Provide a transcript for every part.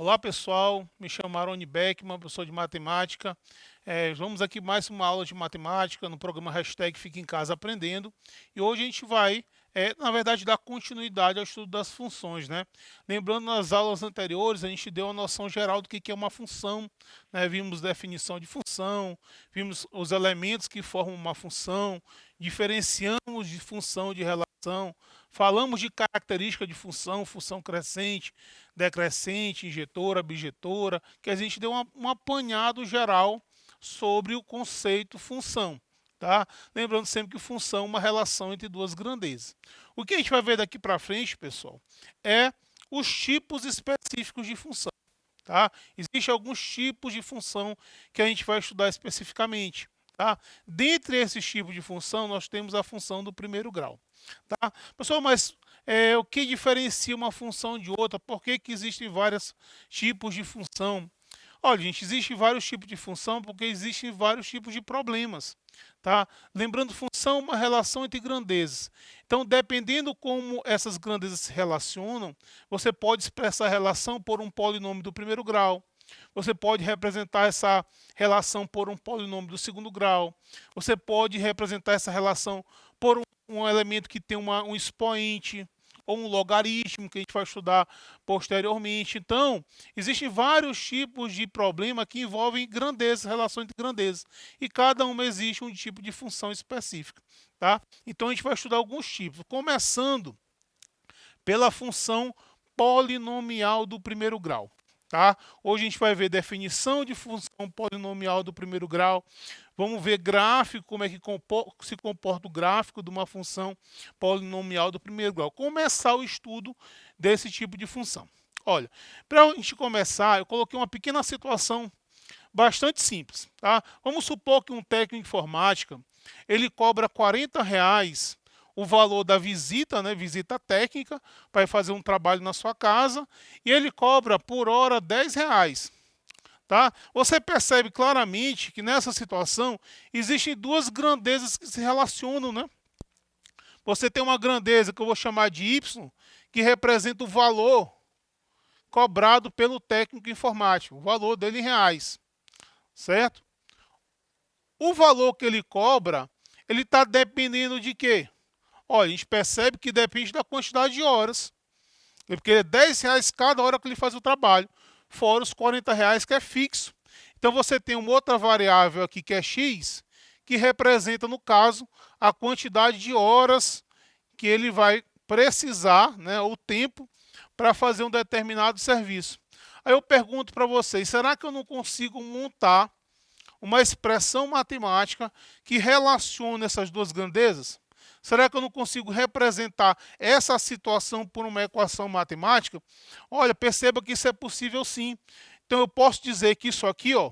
Olá pessoal, me chamo Aroni Beckman, professor de matemática. Vamos aqui mais uma aula de matemática no programa Hashtag Fique em Casa Aprendendo. E hoje a gente vai, na verdade, dar continuidade ao estudo das funções, né? Lembrando, nas aulas anteriores a gente deu uma noção geral do que é uma função, né? Vimos definição de função, vimos os elementos que formam uma função, diferenciamos de função de relação, falamos de característica de função, função crescente, decrescente, injetora, objetora, que a gente deu um apanhado geral sobre o conceito função. Tá? Lembrando sempre que função é uma relação entre duas grandezas. O que a gente vai ver daqui para frente, pessoal, é os tipos específicos de função. Tá? Existem alguns tipos de função que a gente vai estudar especificamente. Tá? Dentre esses tipos de função, nós temos a função do primeiro grau. Tá? Pessoal, mas o que diferencia uma função de outra? Por que existem vários tipos de função? Olha, gente, existem vários tipos de função porque existem vários tipos de problemas. Tá? Lembrando, função é uma relação entre grandezas. Então, dependendo como essas grandezas se relacionam, você pode expressar a relação por um polinômio do primeiro grau. Você pode representar essa relação por um polinômio do segundo grau. Você pode representar essa relação por um elemento que tem um expoente ou um logaritmo, que a gente vai estudar posteriormente. Então, existem vários tipos de problema que envolvem grandezas, relações entre grandezas. E cada uma existe um tipo de função específica. Tá? Então, a gente vai estudar alguns tipos, começando pela função polinomial do primeiro grau. Tá? Hoje a gente vai ver definição de função polinomial do primeiro grau. Vamos ver gráfico, como é que se comporta o gráfico de uma função polinomial do primeiro grau. Começar o estudo desse tipo de função. Olha, para a gente começar, eu coloquei uma pequena situação bastante simples. Tá? Vamos supor que um técnico de informática ele cobra R$ 40 o valor da visita, né, visita técnica, para fazer um trabalho na sua casa, e ele cobra por hora R$ 10. Tá? Você percebe claramente que nessa situação existem duas grandezas que se relacionam. Né? Você tem uma grandeza que eu vou chamar de Y, que representa o valor cobrado pelo técnico informático, o valor dele em reais. Certo? O valor que ele cobra, ele está dependendo de quê? Olha, a gente percebe que depende da quantidade de horas. Porque é R$ 10 cada hora que ele faz o trabalho, fora os R$ 40 que é fixo. Então você tem uma outra variável aqui que é x, que representa, no caso, a quantidade de horas que ele vai precisar, né, o tempo, para fazer um determinado serviço. Aí eu pergunto para vocês, será que eu não consigo montar uma expressão matemática que relacione essas duas grandezas? Será que eu não consigo representar essa situação por uma equação matemática? Olha, perceba que isso é possível sim. Então eu posso dizer que isso aqui, ó,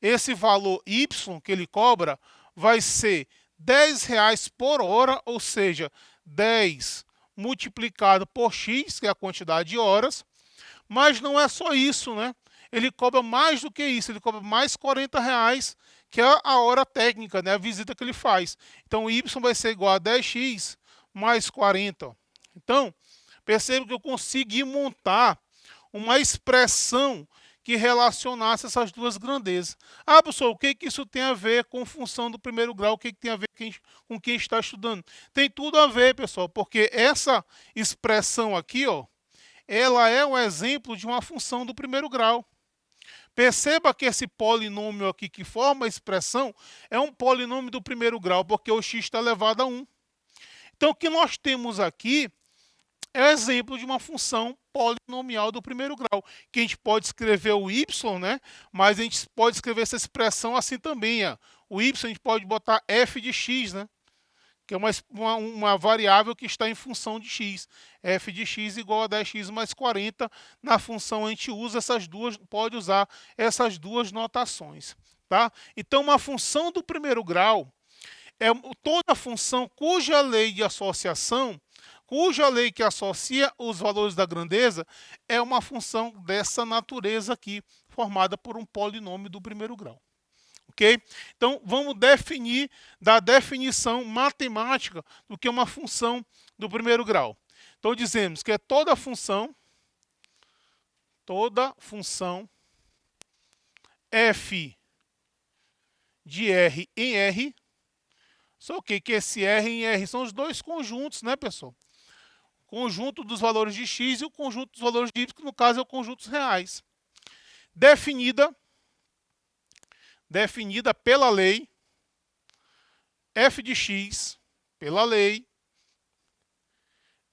esse valor y que ele cobra vai ser R$ 10 por hora, ou seja, 10 multiplicado por x, que é a quantidade de horas. Mas não é só isso, né? Ele cobra mais do que isso, ele cobra mais R$ 40, que é a hora técnica, né? A visita que ele faz. Então, y vai ser igual a 10x mais 40. Então, perceba que eu consegui montar uma expressão que relacionasse essas duas grandezas. Ah, professor, o que isso tem a ver com função do primeiro grau? O que tem a ver com quem está estudando? Tem tudo a ver, pessoal, porque essa expressão aqui, ó, ela é um exemplo de uma função do primeiro grau. Perceba que esse polinômio aqui que forma a expressão é um polinômio do primeiro grau, porque o x está elevado a 1. Então, o que nós temos aqui é o exemplo de uma função polinomial do primeiro grau, que a gente pode escrever o y, né? Mas a gente pode escrever essa expressão assim também. Ó. O y a gente pode botar f de x, né? Que é uma variável que está em função de x. F de x igual a 10x mais 40. Na função a gente usa essas duas, pode usar essas duas notações. Tá? Então, uma função do primeiro grau é toda função cuja lei de associação, cuja lei que associa os valores da grandeza, é uma função dessa natureza aqui, formada por um polinômio do primeiro grau. Ok? Então, vamos definir da definição matemática do que é uma função do primeiro grau. Então, dizemos que é toda função toda função f de R em R, só que esse R em R são os dois conjuntos, né, pessoal? Conjunto dos valores de x e o conjunto dos valores de y, que no caso é o conjunto dos reais. Definida pela lei f de x, pela lei,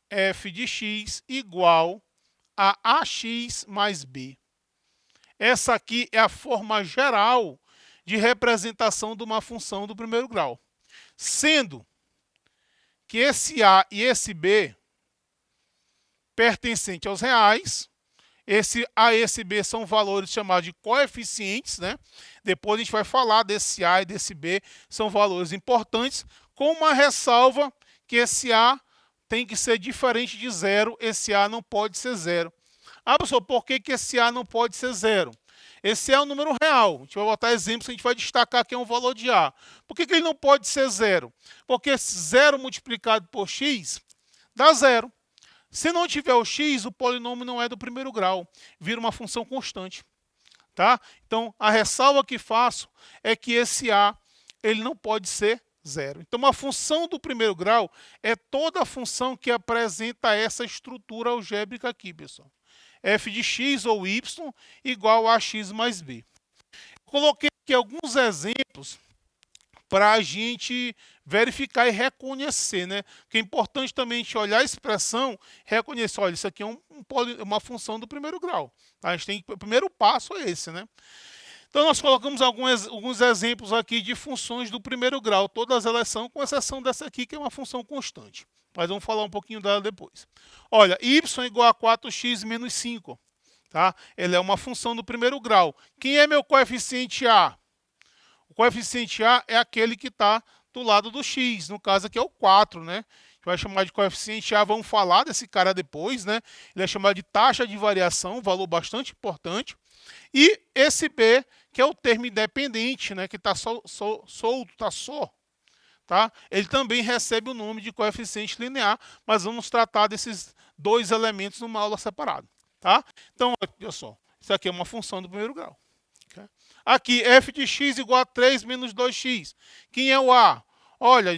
f de x igual a ax mais b. Essa aqui é a forma geral de representação de uma função do primeiro grau. Sendo que esse a e esse b pertencente aos reais, esse a e esse b são valores chamados de coeficientes, né? Depois a gente vai falar desse a e desse b, são valores importantes, com uma ressalva que esse a tem que ser diferente de zero, esse a não pode ser zero. Ah, professor, por que esse a não pode ser zero? Esse é um número real. A gente vai botar exemplos que a gente vai destacar que é um valor de a. Por que ele não pode ser zero? Porque zero multiplicado por x dá zero. Se não tiver o x, o polinômio não é do primeiro grau, vira uma função constante. Tá? Então, a ressalva que faço é que esse a ele não pode ser zero. Então, uma função do primeiro grau é toda função que apresenta essa estrutura algébrica aqui, pessoal. F de x ou y igual a x mais b. Coloquei aqui alguns exemplos para a gente verificar e reconhecer, né? Porque é importante também a gente olhar a expressão, reconhecer, olha, isso aqui é uma função do primeiro grau. Tá? A gente tem, o primeiro passo é esse, né? Então, nós colocamos alguns exemplos aqui de funções do primeiro grau. Todas elas são, com exceção dessa aqui, que é uma função constante. Mas vamos falar um pouquinho dela depois. Olha, y igual a 4x menos 5. Tá? Ela é uma função do primeiro grau. Quem é meu coeficiente a? O coeficiente a é aquele que está do lado do x. No caso aqui é o 4, né? A gente vai chamar de coeficiente a, vamos falar desse cara depois, né? Ele é chamado de taxa de variação, um valor bastante importante. E esse b, que é o termo independente, né? Que está solto, está só. Tá? Ele também recebe o nome de coeficiente linear, mas vamos tratar desses dois elementos numa aula separada. Tá? Então, olha só, isso aqui é uma função do primeiro grau. Okay? Aqui, f de x igual a 3 menos 2x. Quem é o a? Olha,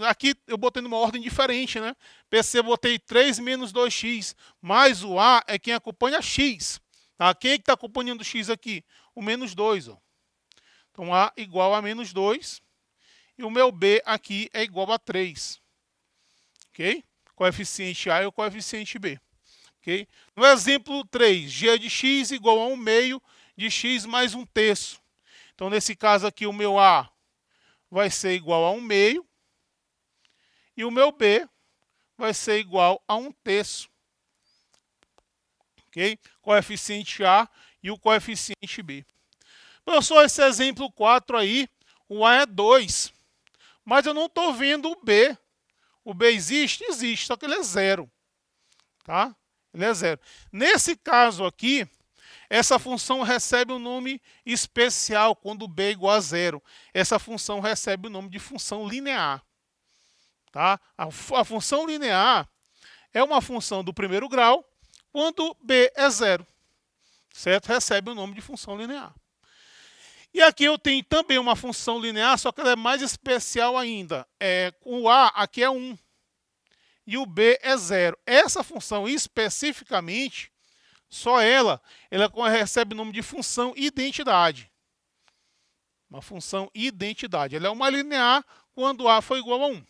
aqui eu botei numa ordem diferente, né? PC, botei 3 menos 2x, mais o a é quem acompanha x. Tá? Quem é que está acompanhando x aqui? O menos 2. Ó. Então, a igual a menos 2. E o meu b aqui é igual a 3. Ok? Coeficiente a e o coeficiente b. Okay? No exemplo 3, g de x igual a 1 meio de x mais 1 terço. Então, nesse caso aqui, o meu a vai ser igual a 1 meio. E o meu b vai ser igual a 1 terço. Ok? Coeficiente a e o coeficiente b. Professor, esse exemplo 4 aí, o a é 2. Mas eu não estou vendo o b. O b existe? Existe, só que ele é zero. Tá? Ele é zero. Nesse caso aqui, essa função recebe um nome especial quando o b é igual a zero. Essa função recebe o nome de função linear. Tá? A função linear é uma função do primeiro grau quando b é zero. Certo? Recebe o nome de função linear. E aqui eu tenho também uma função linear, só que ela é mais especial ainda. O a aqui é 1 e o b é 0. Essa função especificamente, só ela recebe o nome de função identidade. Uma função identidade. Ela é uma linear quando a for igual a 1.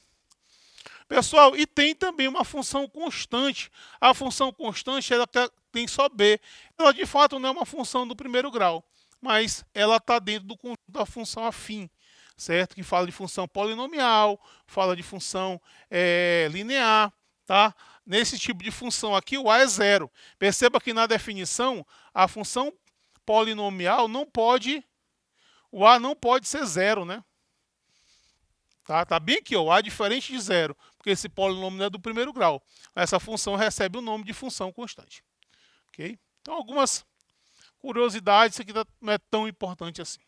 Pessoal, e tem também uma função constante. A função constante ela tem só b. Ela de fato não é uma função do primeiro grau, mas ela está dentro do conjunto da função afim, certo? Que fala de função polinomial, fala de função linear, tá? Nesse tipo de função aqui, o a é zero. Perceba que na definição, a função polinomial não pode, o a não pode ser zero, né? Tá bem aqui, ó, o a é diferente de zero, porque esse polinômio não é do primeiro grau. Essa função recebe o nome de função constante. Ok? Então, algumas curiosidades, isso aqui não é tão importante assim.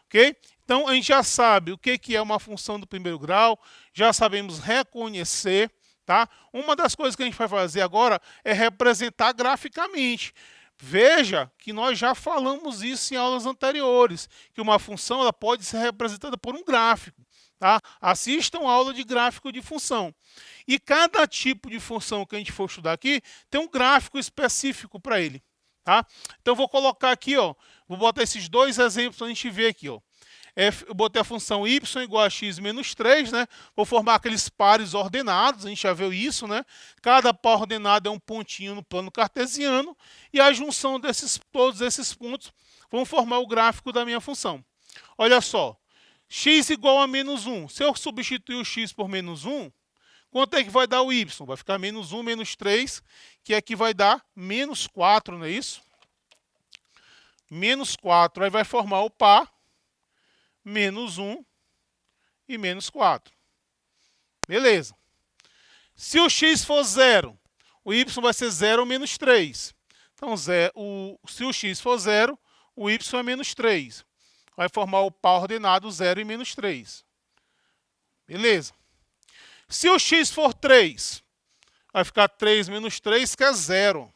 Ok? Então, a gente já sabe o que é uma função do primeiro grau, já sabemos reconhecer. Tá? Uma das coisas que a gente vai fazer agora é representar graficamente. Veja que nós já falamos isso em aulas anteriores, que uma função ela pode ser representada por um gráfico. Tá? Assistam a aula de gráfico de função. E cada tipo de função que a gente for estudar aqui tem um gráfico específico para ele. Tá? Então, vou colocar aqui, ó, vou botar esses dois exemplos para a gente ver aqui. Ó. Eu botei a função y igual a x menos 3, né? Vou formar aqueles pares ordenados, a gente já viu isso, né? Cada par ordenado é um pontinho no plano cartesiano, e a junção todos esses pontos vão formar o gráfico da minha função. Olha só, x igual a menos 1. Se eu substituir o x por menos 1, quanto é que vai dar o y? Vai ficar menos 1 menos 3, que aqui vai dar menos 4, não é isso? Menos 4, aí vai formar o par menos 1 e menos 4. Beleza. Se o x for 0, o y vai ser 0 menos 3. Então, se o x for 0, o y é menos 3. Vai formar o par ordenado 0 e menos 3. Beleza. Se o x for 3, vai ficar 3 menos 3, que é 0.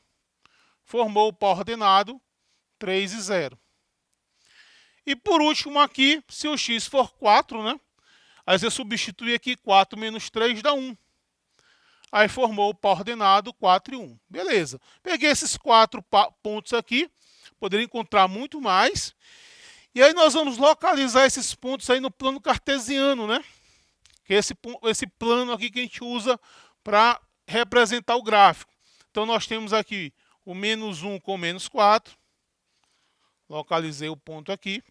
Formou o par ordenado 3 e 0. E por último aqui, se o x for 4, né? Aí você substitui aqui 4 menos 3 dá 1. Aí formou o par ordenado 4 e 1. Beleza. Peguei esses 4 pontos aqui. Poderia encontrar muito mais. E aí nós vamos localizar esses pontos aí no plano cartesiano, né? Que é esse plano aqui que a gente usa para representar o gráfico. Então nós temos aqui o menos 1 com menos 4. Localizei o ponto aqui.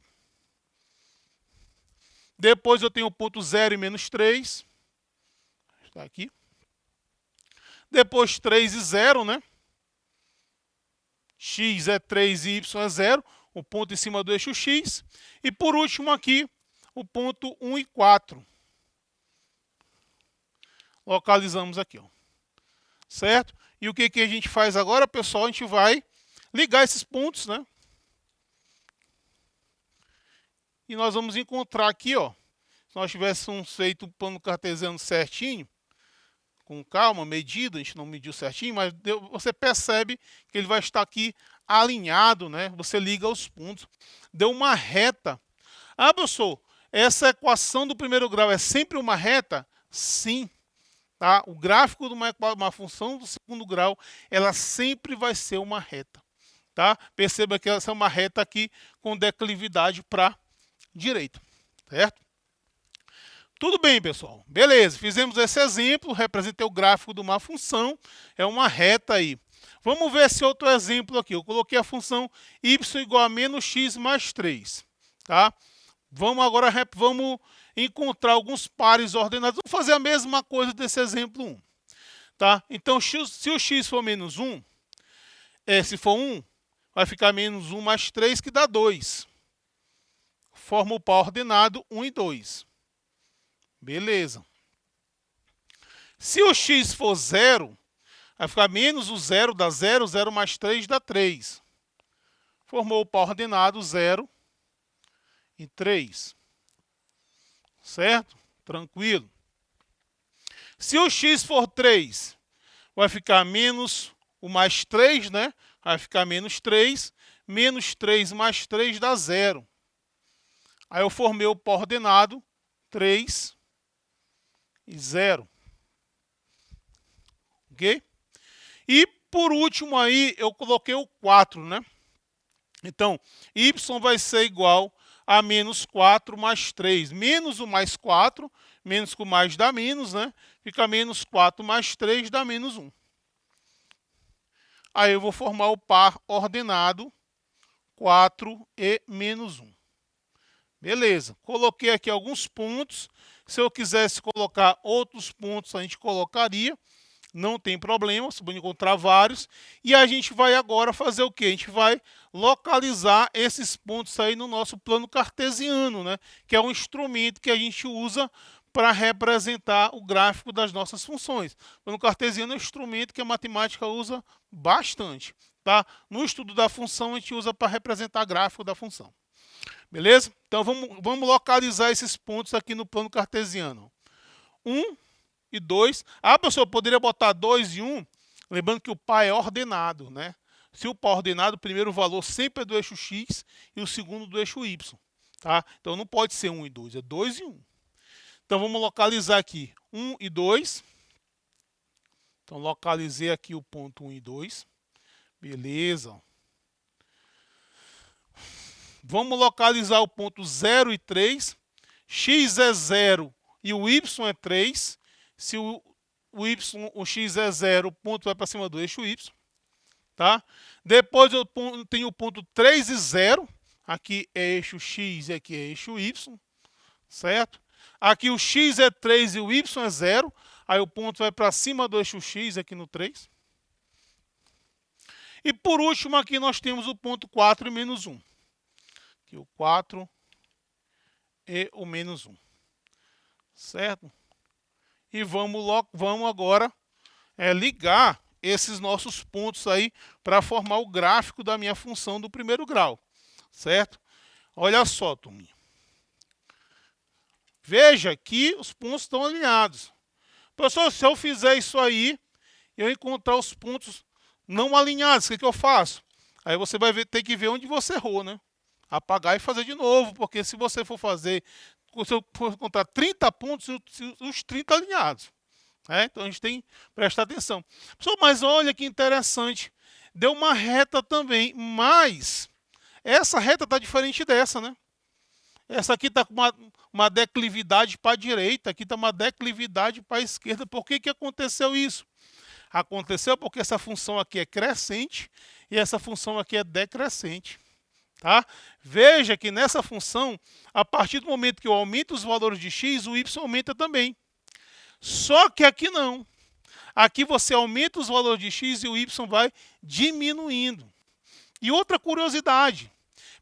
Depois eu tenho o ponto 0 e menos 3. Está aqui. Depois 3 e 0, né? X é 3 e y é 0. O ponto em cima do eixo X. E por último aqui, o ponto 1 e 4. Localizamos aqui, ó. Certo? E o que a gente faz agora, pessoal? A gente vai ligar esses pontos, né? E nós vamos encontrar aqui, ó, se nós tivéssemos feito o plano cartesiano certinho, com calma, medido, a gente não mediu certinho, mas você percebe que ele vai estar aqui alinhado, né? Você liga os pontos, deu uma reta. Ah, professor, essa equação do primeiro grau é sempre uma reta? Sim. Tá? O gráfico de uma função do segundo grau, ela sempre vai ser uma reta. Tá? Perceba que essa é uma reta aqui com declividade para direita, certo? Tudo bem, pessoal. Beleza, fizemos esse exemplo, representei o gráfico de uma função, é uma reta aí. Vamos ver esse outro exemplo aqui. Eu coloquei a função y igual a menos x mais 3. Tá? Vamos encontrar alguns pares ordenados. Vamos fazer a mesma coisa desse exemplo 1. Tá? Então, se o x for menos 1, se for 1, vai ficar menos 1 mais 3, que dá 2. Forma o par ordenado 1 e 2. Beleza. Se o x for 0, vai ficar menos o 0 dá 0, 0 mais 3 dá 3. Formou o par ordenado 0 e 3. Certo? Tranquilo. Se o x for 3, vai ficar menos o mais 3, né? Vai ficar menos 3. Menos 3 mais 3 dá 0. Aí eu formei o par ordenado 3 e 0. Ok? E por último aí eu coloquei o 4, né? Então, y vai ser igual a menos 4 mais 3. Menos o mais 4, menos com mais dá menos, né? Fica menos 4 mais 3 dá menos 1. Aí eu vou formar o par ordenado 4 e menos 1. Beleza, coloquei aqui alguns pontos. Se eu quisesse colocar outros pontos, a gente colocaria. Não tem problema, se eu encontrar vários. E a gente vai agora fazer o quê? A gente vai localizar esses pontos aí no nosso plano cartesiano, né? Que é um instrumento que a gente usa para representar o gráfico das nossas funções. O plano cartesiano é um instrumento que a matemática usa bastante. Tá? No estudo da função, a gente usa para representar gráfico da função. Beleza? Então, vamos localizar esses pontos aqui no plano cartesiano. 1 e 2. Ah, professor, eu poderia botar 2 e 1. Lembrando que o par é ordenado, né? Se o par ordenado, o primeiro valor sempre é do eixo x e o segundo do eixo y. Tá? Então não pode ser 1 e 2, é 2 e 1. Então vamos localizar aqui 1 e 2. Então localizei aqui o ponto 1 e 2. Beleza. Vamos localizar o ponto 0 e 3. X é 0 e o y é 3. Se o x é 0, o ponto vai para cima do eixo y. Tá? Depois eu tenho o ponto 3 e 0. Aqui é eixo x e aqui é eixo y. Certo? Aqui o x é 3 e o y é 0. Aí o ponto vai para cima do eixo x aqui no 3. E por último aqui nós temos o ponto 4 e menos 1. Aqui o 4 e o menos 1. Certo? E vamos agora ligar esses nossos pontos aí para formar o gráfico da minha função do primeiro grau. Certo? Olha só, turminha. Veja que os pontos estão alinhados. Professor, se eu fizer isso aí, eu encontrar os pontos não alinhados, o que eu faço? Aí você vai ter que ver onde você errou, né? Apagar e fazer de novo, porque se você for fazer, se eu for encontrar 30 pontos, os 30 alinhados. Então a gente tem que prestar atenção. Professor, mas olha que interessante, deu uma reta também, mas essa reta está diferente dessa, né? Essa aqui está com uma declividade para a direita, aqui está uma declividade para a esquerda. Por que aconteceu isso? Aconteceu porque essa função aqui é crescente e essa função aqui é decrescente. Tá? Veja que nessa função, a partir do momento que eu aumento os valores de x, o y aumenta também. Só que aqui não. Aqui você aumenta os valores de x e o y vai diminuindo. E outra curiosidade.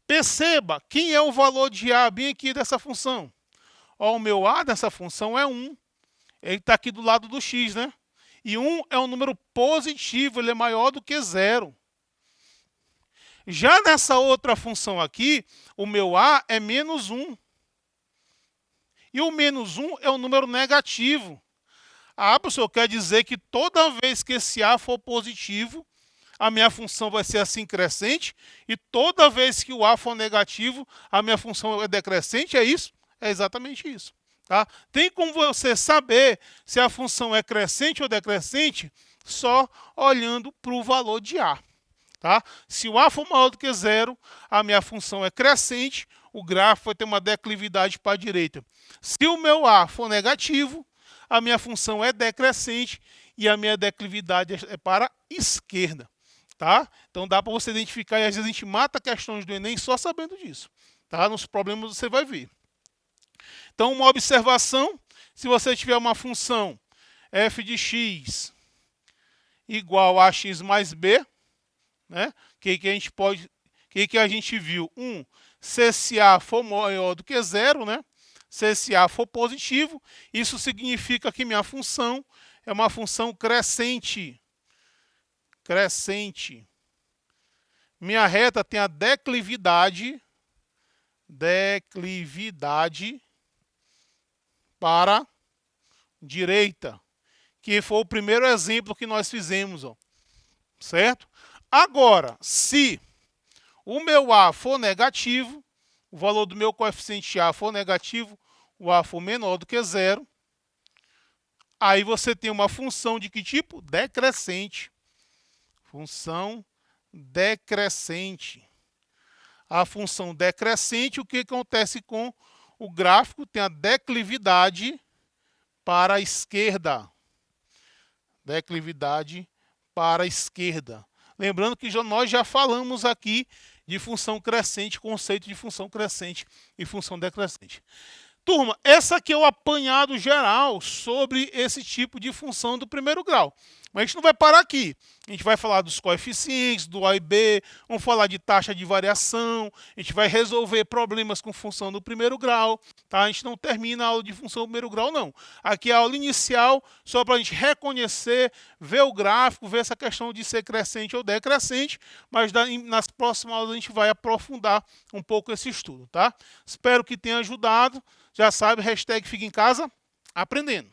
Perceba, quem é o valor de a bem aqui dessa função? Ó, o meu a dessa função é 1. Ele está aqui do lado do x, né? E 1 é um número positivo, ele é maior do que 0. Já nessa outra função aqui, o meu a é menos 1. E o menos 1 é um número negativo. Ah, professor, quer dizer que toda vez que esse a for positivo, a minha função vai ser assim crescente, e toda vez que o a for negativo, a minha função é decrescente, é isso? É exatamente isso. Tá? Tem como você saber se a função é crescente ou decrescente só olhando para o valor de a. Tá? Se o a for maior do que 0, a minha função é crescente, o gráfico vai ter uma declividade para a direita. Se o meu a for negativo, a minha função é decrescente e a minha declividade é para a esquerda. Tá? Então dá para você identificar, e às vezes a gente mata questões do Enem só sabendo disso. Tá? Nos problemas você vai ver. Então uma observação, se você tiver uma função f de x igual a x mais b, né? Que a gente viu? Se esse a for maior do que 0, né? Se esse a for positivo, isso significa que minha função é uma função crescente. Crescente. Minha reta tem a declividade para a direita, que foi o primeiro exemplo que nós fizemos, ó. Certo? Agora, se o meu a for negativo, o valor do meu coeficiente a for negativo, o a for menor do que 0, aí você tem uma função de que tipo? Decrescente. Função decrescente. A função decrescente, o que acontece com o gráfico? Tem a declividade para a esquerda. Declividade para a esquerda. Lembrando que nós já falamos aqui de função crescente, conceito de função crescente e função decrescente. Turma, essa aqui é o apanhado geral sobre esse tipo de função do primeiro grau. Mas a gente não vai parar aqui. A gente vai falar dos coeficientes, do A e B, vamos falar de taxa de variação, a gente vai resolver problemas com função do primeiro grau. Tá? A gente não termina a aula de função do primeiro grau, não. Aqui é a aula inicial, só para a gente reconhecer, ver o gráfico, ver essa questão de ser crescente ou decrescente, mas nas próximas aulas a gente vai aprofundar um pouco esse estudo. Tá? Espero que tenha ajudado. Já sabe, hashtag fica em casa aprendendo.